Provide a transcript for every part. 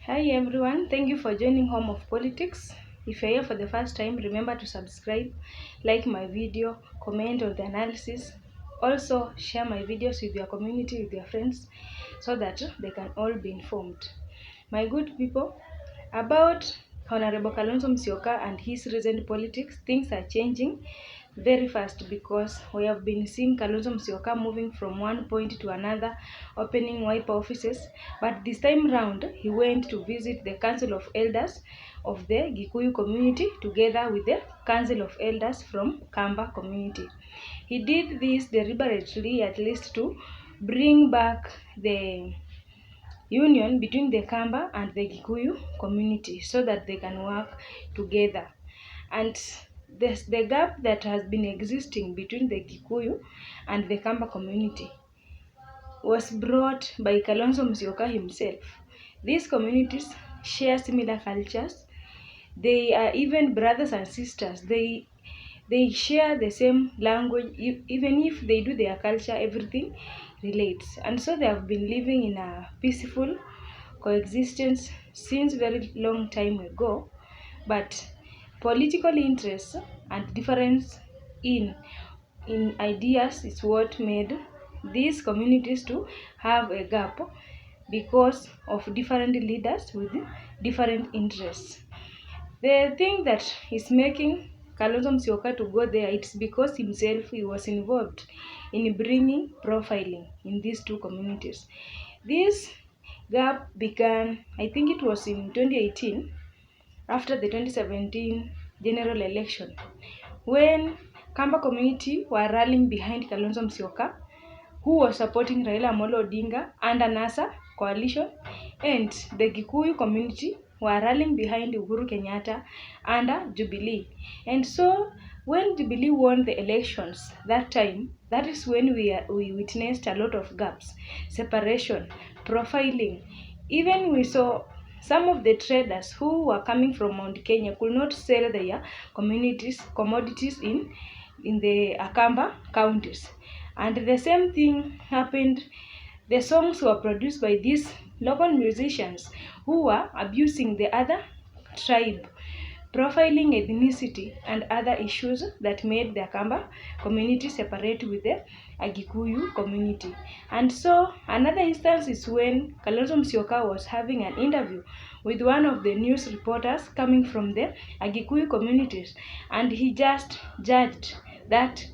Hi everyone, thank you for joining Home of Politics. If you're here for the first time, remember to subscribe, like my video, comment on the analysis. Also, share my videos with your community, with your friends, so that they can all be informed. My good people, about Honorable Kalonzo Musyoka and his recent politics, things are changing very fast because we have been seeing Kalonzo Musyoka moving from one point to another, opening wipe offices. But this time round, he went to visit the Council of Elders of the Gikuyu community together with the Council of Elders from Kamba community. He did this deliberately, at least to bring back the union between the Kamba and the Gikuyu community so that they can work together. And the gap that has been existing between the Gikuyu and the Kamba community was brought by Kalonzo Musyoka himself. These communities share similar cultures. They are even brothers and sisters. They share the same language. Even if they do their culture, everything relates. And so they have been living in a peaceful coexistence since very long time ago. But political interests and difference in ideas is what made these communities to have a gap because of different leaders with different interests. The thing that is making Kalonzo Musyoka to go there, it's because himself he was involved in bringing profiling in these two communities. This gap began, I think it was in 2018, after the 2017 general election, when Kamba community were rallying behind Kalonzo Musyoka, who was supporting Raila Amolo Odinga and a NASA coalition, and the Gikuyu community were rallying behind Uhuru Kenyatta under Jubilee. And so when Jubilee won the elections that time, that is when we witnessed a lot of gaps, separation, profiling. Even we saw some of the traders who were coming from Mount Kenya could not sell their commodities in the Akamba counties. And the same thing happened. The songs were produced by these local musicians who were abusing the other tribe, profiling ethnicity and other issues that made the Akamba community separate with the Agikuyu community. And so another instance is when Kalonzo Musyoka was having an interview with one of the news reporters coming from the Agikuyu communities, and he just judged that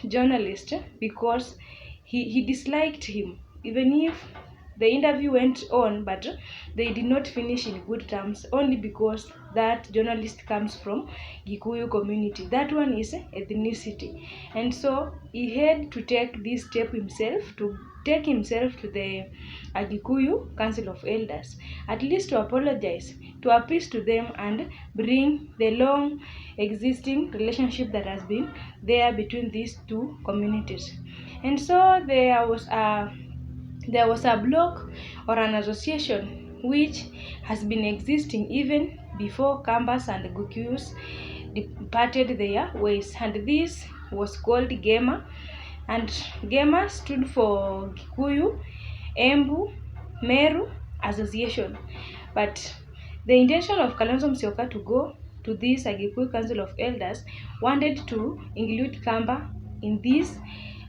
journalist because he disliked him, even if the interview went on, but they did not finish in good terms only because that journalist comes from Gikuyu community. That one is ethnicity. And so he had to take this step himself, to take himself to the Gikuyu Council of Elders, at least to apologize, to appease to them and bring the long existing relationship that has been there between these two communities. And so there was a block or an association which has been existing even before Kambas and Gukuyus departed their ways, and this was called Gema, and Gema stood for Gikuyu Embu Meru Association. But the intention of Kalonzo Musyoka to go to this Agikuyu Council of Elders wanted to include Kamba in this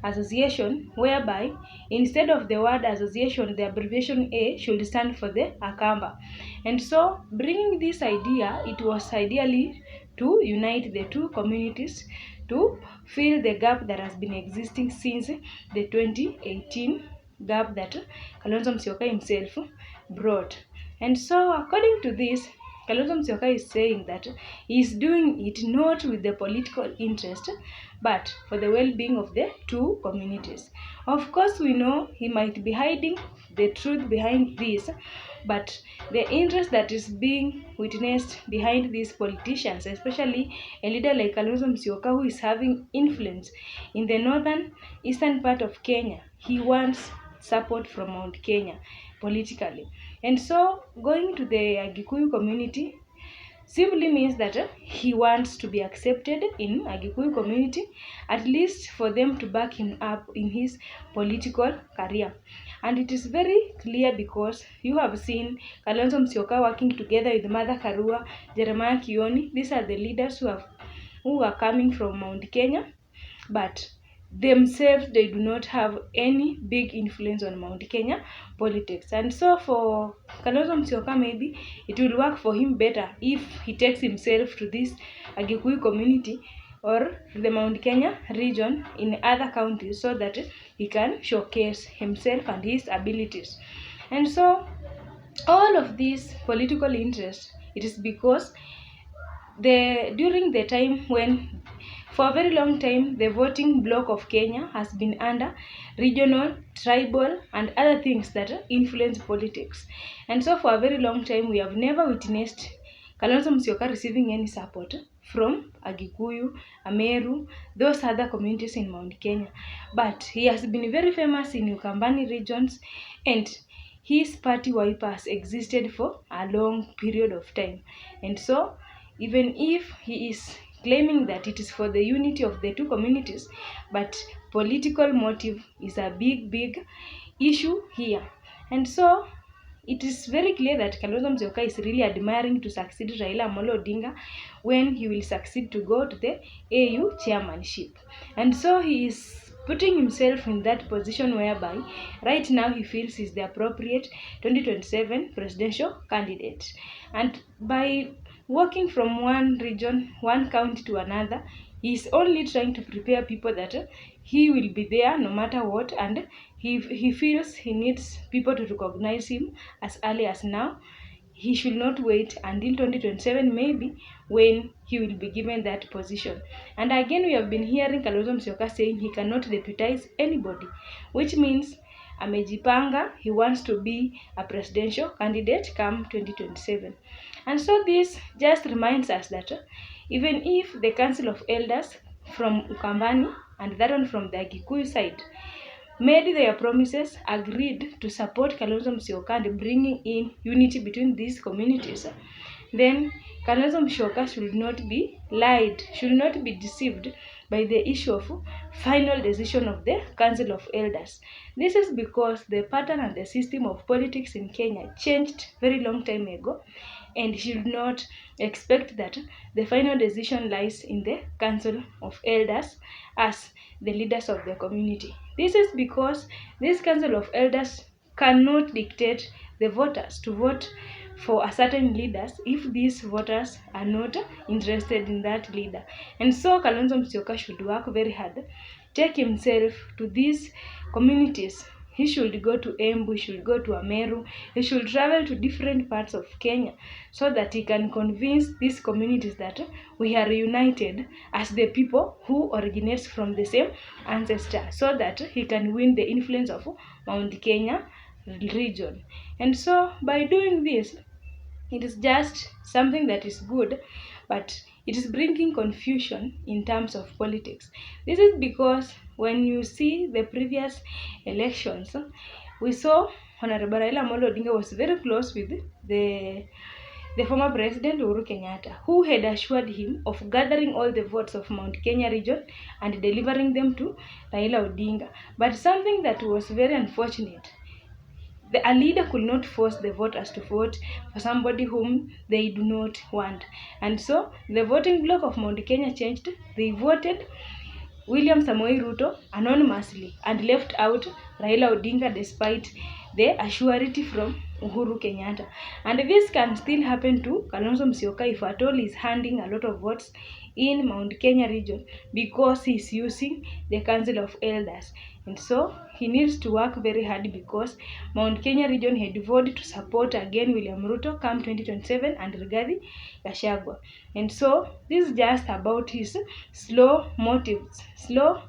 association, whereby instead of the word association, the abbreviation A should stand for the Akamba. And so bringing this idea, it was ideally to unite the two communities to fill the gap that has been existing since the 2018 gap that Kalonzo Musyoka himself brought. And so according to this, Kalonzo Musyoka is saying that he is doing it not with the political interest, but for the well-being of the two communities. Of course, we know he might be hiding the truth behind this, but the interest that is being witnessed behind these politicians, especially a leader like Kalonzo Musyoka, who is having influence in the northern eastern part of Kenya, he wants support from Mount Kenya politically. And so going to the Gikuyu community simply means that he wants to be accepted in Agikuyu community, at least for them to back him up in his political career. And it is very clear because you have seen Kalonzo Musyoka working together with Martha Karua, Jeremiah Kioni. These are the leaders who are coming from Mount Kenya, but themselves they do not have any big influence on Mount Kenya politics. And so for Kalonzo Musyoka, maybe it will work for him better if he takes himself to this Agikuyu community or the Mount Kenya region in other counties, so that he can showcase himself and his abilities. And so all of these political interests, it is because during the time when, for a very long time, the voting bloc of Kenya has been under regional, tribal, and other things that influence politics. And so for a very long time, we have never witnessed Kalonzo Musyoka receiving any support from Agikuyu, Ameru, those other communities in Mount Kenya. But he has been very famous in Ukambani regions, and his party Wiper has existed for a long period of time. And so even if he is claiming that it is for the unity of the two communities, but political motive is a big issue here. And so it is very clear that Kalonzo Musyoka is really admiring to succeed Raila Amolo Odinga when he will succeed to go to the AU chairmanship. And so he is putting himself in that position whereby right now he feels he's the appropriate 2027 presidential candidate. And by walking from one region, one county to another, he is only trying to prepare people that he will be there no matter what, and he feels he needs people to recognize him as early as now. He should not wait until 2027 maybe, when he will be given that position. And again, we have been hearing Kalonzo Musyoka saying he cannot deputize anybody, which means amejipanga, he wants to be a presidential candidate come 2027. And so this just reminds us that even if the Council of Elders from Ukambani and that one from the Agikuyu side made their promises, agreed to support Kalonzo Musyoka and bringing in unity between these communities, then Kalonzo Musyoka should not be lied, should not be deceived by the issue of final decision of the Council of Elders. This is because the pattern and the system of politics in Kenya changed very long time ago, and should not expect that the final decision lies in the Council of Elders as the leaders of the community. This is because this Council of Elders cannot dictate the voters to vote for a certain leaders if these voters are not interested in that leader. And so Kalonzo Musyoka should work very hard, take himself to these communities. He should go to Embu, he should go to Ameru, he should travel to different parts of Kenya so that he can convince these communities that we are united as the people who originates from the same ancestor, so that he can win the influence of Mount Kenya region. And so by doing this, it is just something that is good, but it is bringing confusion in terms of politics. This is because when you see the previous elections, we saw Honorable Raila Amolo Odinga was very close with the former president Uhuru Kenyatta, who had assured him of gathering all the votes of Mount Kenya region and delivering them to Raila Odinga. But something that was very unfortunate, a leader could not force the voters to vote for somebody whom they do not want. And so the voting bloc of Mount Kenya changed. They voted William Samoei Ruto anonymously and left out Raila Odinga despite the assurity from Uhuru Kenyatta. And this can still happen to Kalonzo Musyoka if at all he is handing a lot of votes in Mount Kenya region, because he is using the Council of Elders. And so he needs to work very hard, because Mount Kenya region had voted to support again William Ruto come 2027 and Rigathi Gachagua. And so this is just about his slow motives, slow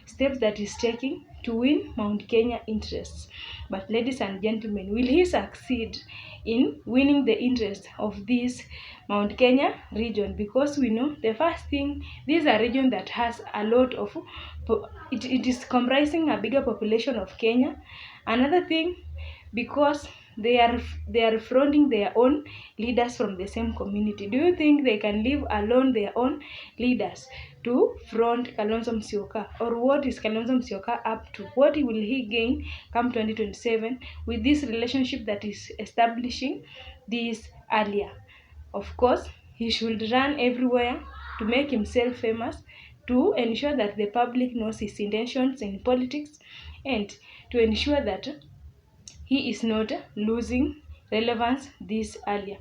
steps that he's taking to win Mount Kenya interests. But ladies and gentlemen, will he succeed in winning the interest of this Mount Kenya region? Because we know the first thing, this is a region that has a lot of, it is comprising a bigger population of Kenya. Another thing, because they are fronting their own leaders from the same community. Do you think they can leave alone their own leaders to front Kalonzo Musyoka? Or what is Kalonzo Musyoka up to? What will he gain come 2027 with this relationship that is establishing this earlier? Of course, he should run everywhere to make himself famous, to ensure that the public knows his intentions in politics, and to ensure that he is not losing relevance this earlier.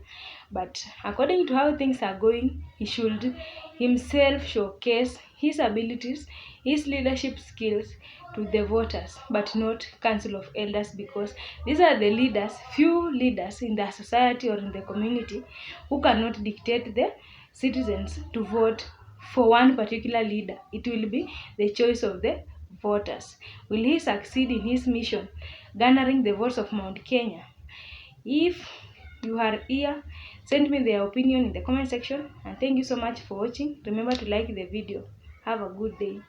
But according to how things are going, he should himself showcase his abilities, his leadership skills to the voters, but not council of elders, because these are the leaders, few leaders in the society or in the community who cannot dictate the citizens to vote for one particular leader. It will be the choice of the voters. Will he succeed in his mission, garnering the votes of Mount Kenya? If you are here, send me their opinion in the comment section, and thank you so much for watching. Remember to like the video. Have a good day.